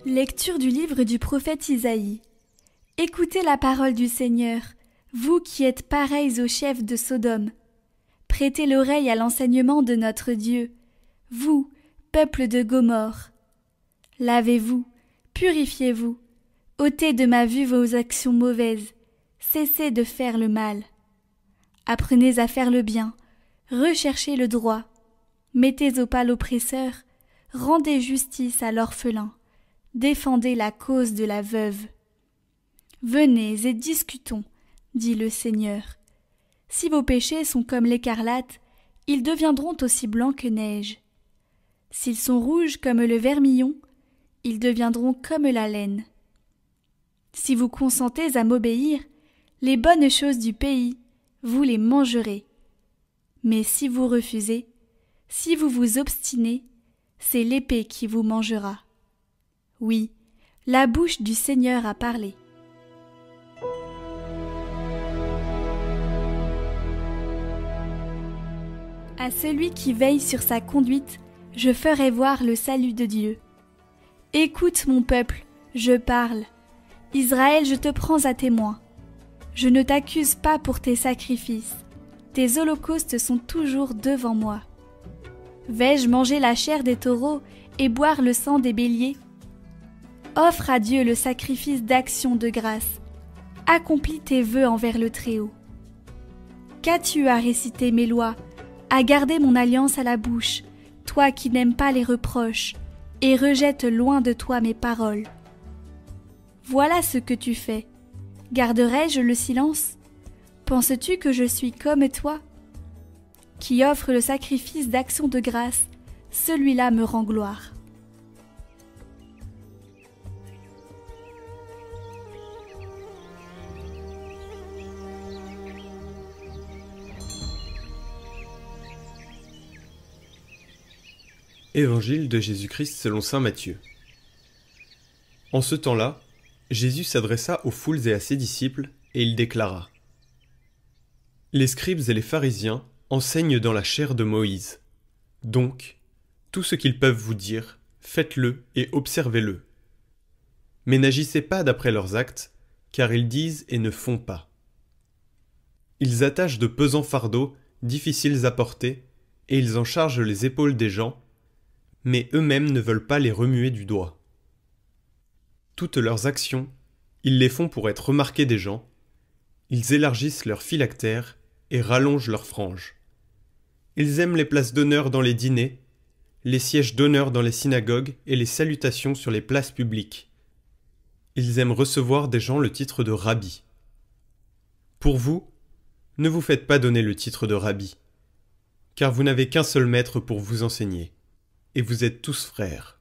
Lecture du livre du prophète Isaïe. Écoutez la parole du Seigneur, vous qui êtes pareils aux chefs de Sodome. Prêtez l'oreille à l'enseignement de notre Dieu, vous, peuple de Gomorrhe. Lavez-vous, purifiez-vous, ôtez de ma vue vos actions mauvaises, cessez de faire le mal. Apprenez à faire le bien, recherchez le droit, mettez au pas l'oppresseur, rendez justice à l'orphelin, défendez la cause de la veuve. Venez et discutons, dit le Seigneur. Si vos péchés sont comme l'écarlate, ils deviendront aussi blancs que neige. S'ils sont rouges comme le vermillon, ils deviendront comme la laine. Si vous consentez à m'obéir, les bonnes choses du pays, vous les mangerez. Mais si vous refusez, si vous vous obstinez, c'est l'épée qui vous mangera. Oui, la bouche du Seigneur a parlé. À celui qui veille sur sa conduite, je ferai voir le salut de Dieu. Écoute mon peuple, je parle. Israël, je te prends à témoin. Je ne t'accuse pas pour tes sacrifices. Tes holocaustes sont toujours devant moi. Vais-je manger la chair des taureaux et boire le sang des béliers? Offre à Dieu le sacrifice d'action de grâce. Accomplis tes vœux envers le Très-Haut. Qu'as-tu à réciter mes lois, à garder mon alliance à la bouche, toi qui n'aimes pas les reproches, et rejettes loin de toi mes paroles? Voilà ce que tu fais. Garderai-je le silence? Penses-tu que je suis comme toi? Qui offre le sacrifice d'action de grâce, celui-là me rend gloire. Évangile de Jésus-Christ selon saint Matthieu. En ce temps-là, Jésus s'adressa aux foules et à ses disciples, et il déclara : Les scribes et les pharisiens enseignent dans la chair de Moïse. Donc, tout ce qu'ils peuvent vous dire, faites-le et observez-le. Mais n'agissez pas d'après leurs actes, car ils disent et ne font pas. Ils attachent de pesants fardeaux, difficiles à porter, et ils en chargent les épaules des gens, mais eux-mêmes ne veulent pas les remuer du doigt. Toutes leurs actions, ils les font pour être remarqués des gens, ils élargissent leurs phylactères et rallongent leurs franges. Ils aiment les places d'honneur dans les dîners, les sièges d'honneur dans les synagogues et les salutations sur les places publiques. Ils aiment recevoir des gens le titre de rabbi. Pour vous, ne vous faites pas donner le titre de rabbi, car vous n'avez qu'un seul maître pour vous enseigner, et vous êtes tous frères.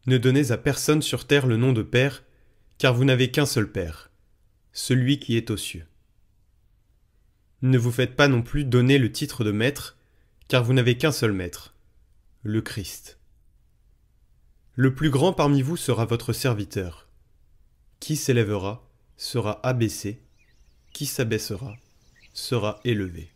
Ne donnez à personne sur terre le nom de Père, car vous n'avez qu'un seul Père, celui qui est aux cieux. Ne vous faites pas non plus donner le titre de Maître, car vous n'avez qu'un seul Maître, le Christ. Le plus grand parmi vous sera votre serviteur. Qui s'élèvera sera abaissé, qui s'abaissera sera élevé.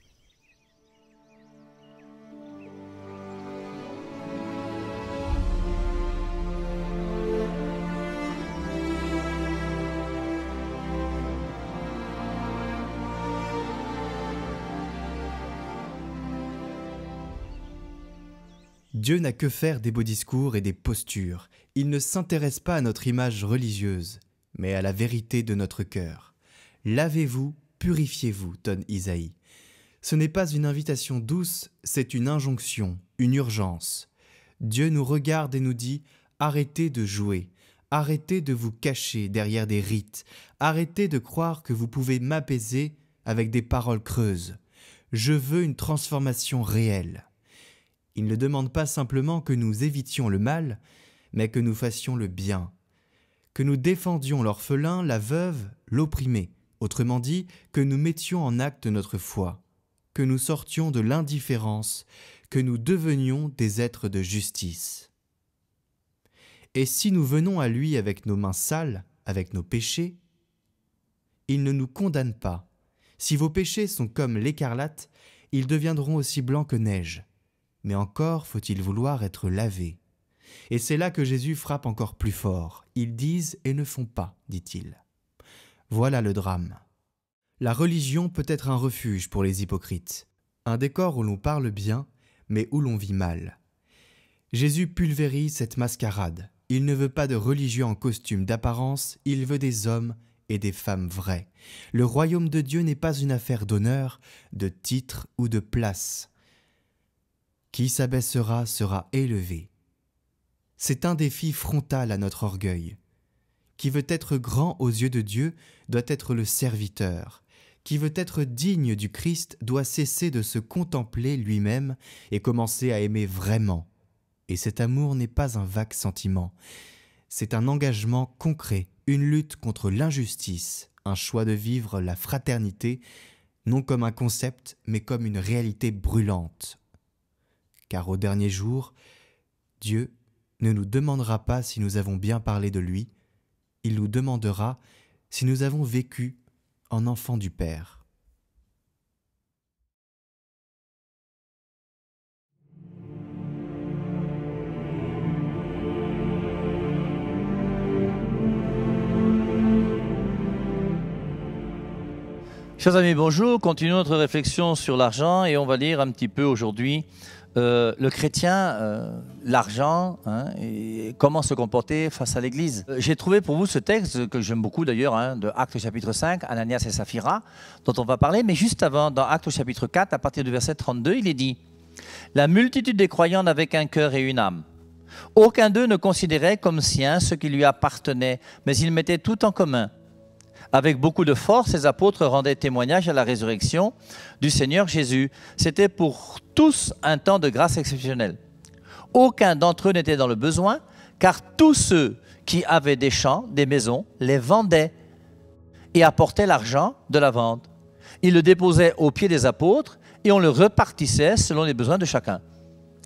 Dieu n'a que faire des beaux discours et des postures. Il ne s'intéresse pas à notre image religieuse, mais à la vérité de notre cœur. Lavez-vous, purifiez-vous, tonne Isaïe. Ce n'est pas une invitation douce, c'est une injonction, une urgence. Dieu nous regarde et nous dit « Arrêtez de jouer, arrêtez de vous cacher derrière des rites, arrêtez de croire que vous pouvez m'apaiser avec des paroles creuses. Je veux une transformation réelle. » Il ne demande pas simplement que nous évitions le mal, mais que nous fassions le bien, que nous défendions l'orphelin, la veuve, l'opprimé, autrement dit, que nous mettions en acte notre foi, que nous sortions de l'indifférence, que nous devenions des êtres de justice. Et si nous venons à lui avec nos mains sales, avec nos péchés, il ne nous condamne pas. Si vos péchés sont comme l'écarlate, ils deviendront aussi blancs que neige. Mais encore faut-il vouloir être lavé. Et c'est là que Jésus frappe encore plus fort. Ils disent et ne font pas, dit-il. Voilà le drame. La religion peut être un refuge pour les hypocrites, un décor où l'on parle bien, mais où l'on vit mal. Jésus pulvérise cette mascarade. Il ne veut pas de religieux en costume d'apparence, il veut des hommes et des femmes vrais. Le royaume de Dieu n'est pas une affaire d'honneur, de titre ou de place. Qui s'abaissera sera élevé. C'est un défi frontal à notre orgueil. Qui veut être grand aux yeux de Dieu doit être le serviteur. Qui veut être digne du Christ doit cesser de se contempler lui-même et commencer à aimer vraiment. Et cet amour n'est pas un vague sentiment. C'est un engagement concret, une lutte contre l'injustice, un choix de vivre la fraternité, non comme un concept, mais comme une réalité brûlante. Car au dernier jour, Dieu ne nous demandera pas si nous avons bien parlé de lui, il nous demandera si nous avons vécu en enfants du Père. Chers amis, bonjour. Continuons notre réflexion sur l'argent et on va lire un petit peu aujourd'hui le chrétien, l'argent, et comment se comporter face à l'Église. J'ai trouvé pour vous ce texte que j'aime beaucoup d'ailleurs, de Actes chapitre 5, Ananias et Saphira, dont on va parler. Mais juste avant, dans Actes chapitre 4, à partir du verset 32, il est dit « La multitude des croyants n'avait qu'un cœur et une âme. Aucun d'eux ne considérait comme sien ce qui lui appartenait, mais ils mettaient tout en commun. Avec beaucoup de force, les apôtres rendaient témoignage à la résurrection du Seigneur Jésus. C'était pour tous un temps de grâce exceptionnelle. Aucun d'entre eux n'était dans le besoin, car tous ceux qui avaient des champs, des maisons, les vendaient et apportaient l'argent de la vente. Ils le déposaient aux pieds des apôtres et on le repartissait selon les besoins de chacun.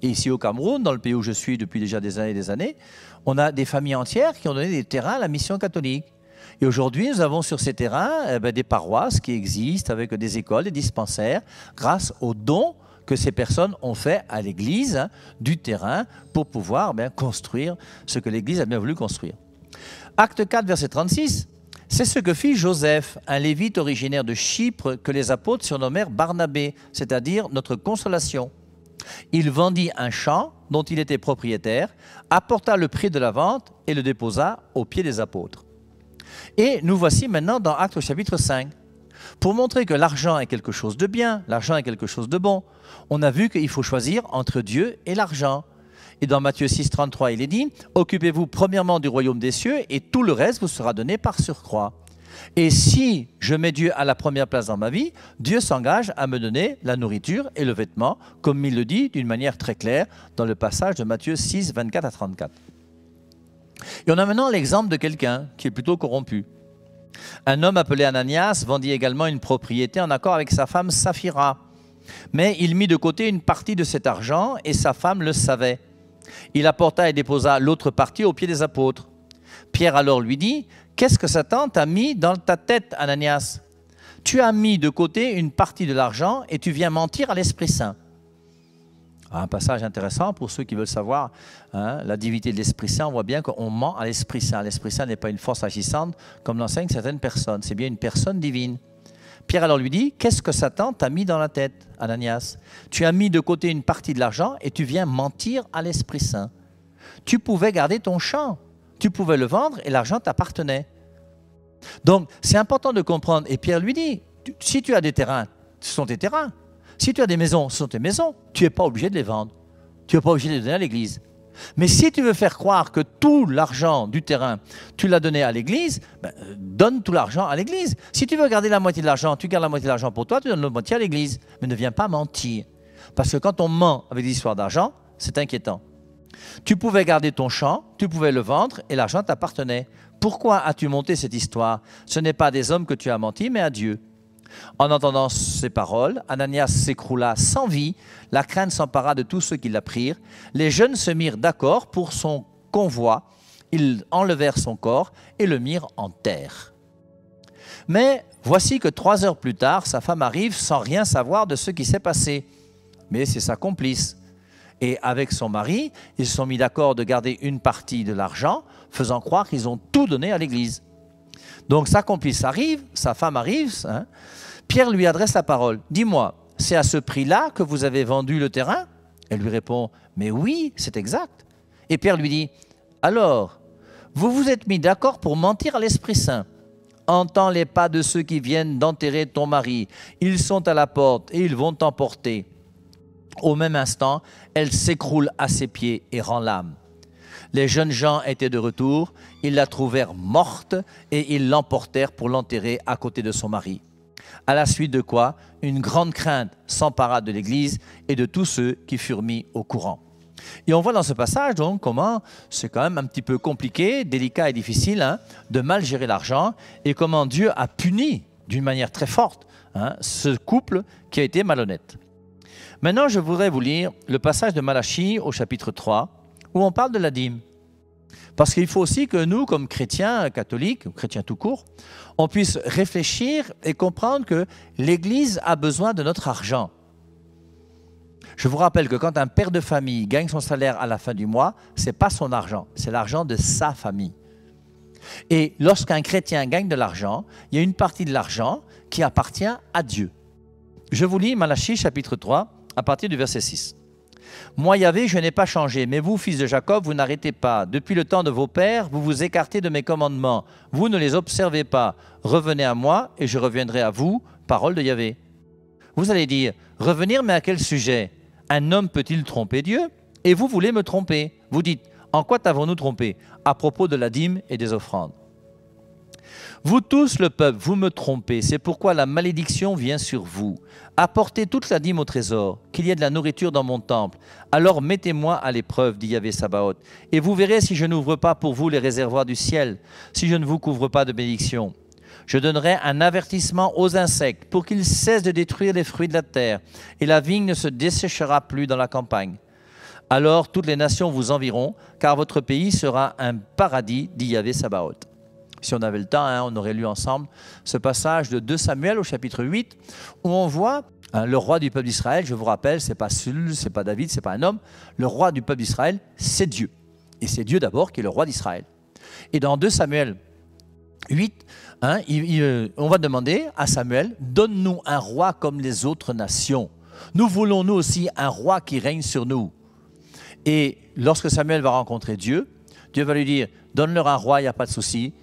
Et ici au Cameroun, dans le pays où je suis depuis déjà des années, on a des familles entières qui ont donné des terrains à la mission catholique. Et aujourd'hui, nous avons sur ces terrains des paroisses qui existent avec des écoles, des dispensaires, grâce aux dons que ces personnes ont fait à l'Église du terrain pour pouvoir construire ce que l'Église a bien voulu construire. Acte 4, verset 36, c'est ce que fit Joseph, un lévite originaire de Chypre que les apôtres surnommèrent Barnabé, c'est-à-dire notre consolation. Il vendit un champ dont il était propriétaire, apporta le prix de la vente et le déposa aux pieds des apôtres. Et nous voici maintenant dans Actes chapitre 5. Pour montrer que l'argent est quelque chose de bien, l'argent est quelque chose de bon, on a vu qu'il faut choisir entre Dieu et l'argent. Et dans Matthieu 6, 33, il est dit « Occupez-vous premièrement du royaume des cieux et tout le reste vous sera donné par surcroît. Et si je mets Dieu à la première place dans ma vie, Dieu s'engage à me donner la nourriture et le vêtement, comme il le dit d'une manière très claire dans le passage de Matthieu 6, 24 à 34. Et on a maintenant l'exemple de quelqu'un qui est plutôt corrompu. Un homme appelé Ananias vendit également une propriété en accord avec sa femme Saphira. Mais il mit de côté une partie de cet argent et sa femme le savait. Il apporta et déposa l'autre partie aux pieds des apôtres. Pierre alors lui dit « Qu'est-ce que Satan t'a mis dans ta tête, Ananias? Tu as mis de côté une partie de l'argent et tu viens mentir à l'Esprit Saint. » Un passage intéressant pour ceux qui veulent savoir la divinité de l'Esprit Saint. On voit bien qu'on ment à l'Esprit Saint. L'Esprit Saint n'est pas une force agissante comme l'enseignent certaines personnes. C'est bien une personne divine. Pierre alors lui dit, qu'est-ce que Satan t'a mis dans la tête, Ananias? Tu as mis de côté une partie de l'argent et tu viens mentir à l'Esprit Saint. Tu pouvais garder ton champ. Tu pouvais le vendre et l'argent t'appartenait. Donc, c'est important de comprendre. Et Pierre lui dit, si tu as des terrains, ce sont tes terrains. Si tu as des maisons, ce sont tes maisons. Tu n'es pas obligé de les vendre. Tu n'es pas obligé de les donner à l'Église. Mais si tu veux faire croire que tout l'argent du terrain, tu l'as donné à l'Église, donne tout l'argent à l'Église. Si tu veux garder la moitié de l'argent, tu gardes la moitié de l'argent pour toi, tu donnes la moitié à l'Église. Mais ne viens pas mentir. Parce que quand on ment avec des histoires d'argent, c'est inquiétant. Tu pouvais garder ton champ, tu pouvais le vendre et l'argent t'appartenait. Pourquoi as-tu monté cette histoire? Ce n'est pas à des hommes que tu as menti, mais à Dieu. En entendant ces paroles, Ananias s'écroula sans vie, la crainte s'empara de tous ceux qui l'apprirent. Les jeunes se mirent d'accord pour son convoi, ils enlevèrent son corps et le mirent en terre. Mais voici que 3 heures plus tard, sa femme arrive sans rien savoir de ce qui s'est passé. Mais c'est sa complice. Et avec son mari, ils se sont mis d'accord de garder une partie de l'argent, faisant croire qu'ils ont tout donné à l'église. Donc sa complice arrive, sa femme arrive, hein. Pierre lui adresse la parole. « Dis-moi, c'est à ce prix-là que vous avez vendu le terrain ?» Elle lui répond « Mais oui, c'est exact. » Et Pierre lui dit « Alors, vous vous êtes mis d'accord pour mentir à l'Esprit Saint. Entends les pas de ceux qui viennent d'enterrer ton mari. Ils sont à la porte et ils vont t'emporter. » Au même instant, elle s'écroule à ses pieds et rend l'âme. Les jeunes gens étaient de retour, ils la trouvèrent morte et ils l'emportèrent pour l'enterrer à côté de son mari. À la suite de quoi, une grande crainte s'empara de l'Église et de tous ceux qui furent mis au courant. Et on voit dans ce passage donc comment c'est quand même un petit peu compliqué, délicat et difficile hein, de mal gérer l'argent et comment Dieu a puni d'une manière très forte hein, ce couple qui a été malhonnête. Maintenant, je voudrais vous lire le passage de Malachie au chapitre 3 où on parle de la dîme. Parce qu'il faut aussi que nous, comme chrétiens catholiques, ou chrétiens tout court, on puisse réfléchir et comprendre que l'Église a besoin de notre argent. Je vous rappelle que quand un père de famille gagne son salaire à la fin du mois, ce n'est pas son argent, c'est l'argent de sa famille. Et lorsqu'un chrétien gagne de l'argent, il y a une partie de l'argent qui appartient à Dieu. Je vous lis Malachie chapitre 3 à partir du verset 6. « Moi, Yahvé, je n'ai pas changé, mais vous, fils de Jacob, vous n'arrêtez pas. Depuis le temps de vos pères, vous vous écartez de mes commandements. Vous ne les observez pas. Revenez à moi et je reviendrai à vous. » Parole de Yahvé. Vous allez dire, revenir, mais à quel sujet? Un homme peut-il tromper Dieu? Et vous voulez me tromper. Vous dites, en quoi t'avons-nous trompé? À propos de la dîme et des offrandes. Vous tous, le peuple, vous me trompez, c'est pourquoi la malédiction vient sur vous. Apportez toute la dîme au trésor, qu'il y ait de la nourriture dans mon temple. Alors mettez-moi à l'épreuve, dit Yahvé Sabaoth, et vous verrez si je n'ouvre pas pour vous les réservoirs du ciel, si je ne vous couvre pas de bénédictions. Je donnerai un avertissement aux insectes pour qu'ils cessent de détruire les fruits de la terre, et la vigne ne se desséchera plus dans la campagne. Alors toutes les nations vous envieront, car votre pays sera un paradis, dit Yahvé Sabaoth. Si on avait le temps, hein, on aurait lu ensemble ce passage de 2 Samuel au chapitre 8, où on voit hein, le roi du peuple d'Israël. Je vous rappelle, ce n'est pas Saül, ce n'est pas David, ce n'est pas un homme. Le roi du peuple d'Israël, c'est Dieu. Et c'est Dieu d'abord qui est le roi d'Israël. Et dans 2 Samuel 8, hein, on va demander à Samuel, donne-nous un roi comme les autres nations. Nous voulons nous aussi un roi qui règne sur nous. Et lorsque Samuel va rencontrer Dieu, Dieu va lui dire, donne-leur un roi, il n'y a pas de souci.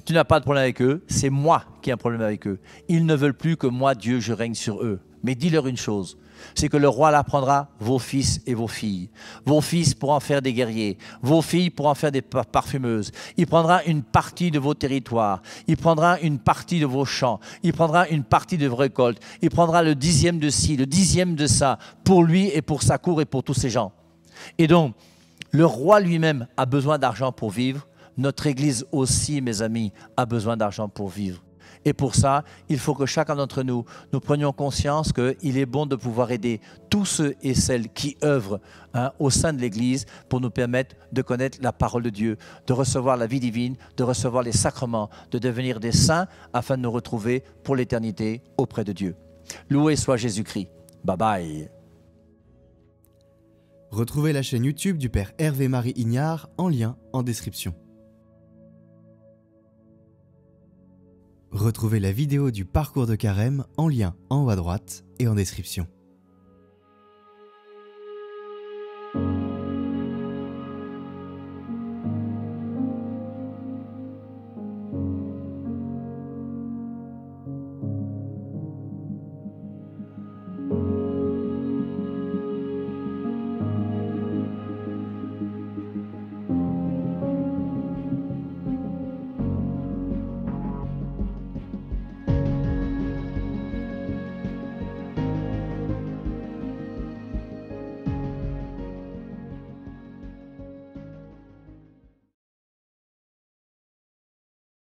Tu n'as pas de problème avec eux, c'est moi qui ai un problème avec eux. Ils ne veulent plus que moi, Dieu, je règne sur eux. Mais dis-leur une chose, c'est que le roi là prendra vos fils et vos filles. Vos fils pour en faire des guerriers, vos filles pour en faire des parfumeuses. Il prendra une partie de vos territoires, il prendra une partie de vos champs, il prendra une partie de vos récoltes, il prendra le 10e de ci, le 10e de ça, pour lui et pour sa cour et pour tous ces gens. Et donc, le roi lui-même a besoin d'argent pour vivre. Notre Église aussi, mes amis, a besoin d'argent pour vivre. Et pour ça, il faut que chacun d'entre nous, nous prenions conscience qu'il est bon de pouvoir aider tous ceux et celles qui œuvrent hein, au sein de l'Église pour nous permettre de connaître la parole de Dieu, de recevoir la vie divine, de recevoir les sacrements, de devenir des saints afin de nous retrouver pour l'éternité auprès de Dieu. Loué soit Jésus-Christ. Bye bye. Retrouvez la chaîne YouTube du Père Hervé-Marie Ignard en lien en description. Retrouvez la vidéo du parcours de Carême en lien en haut à droite et en description.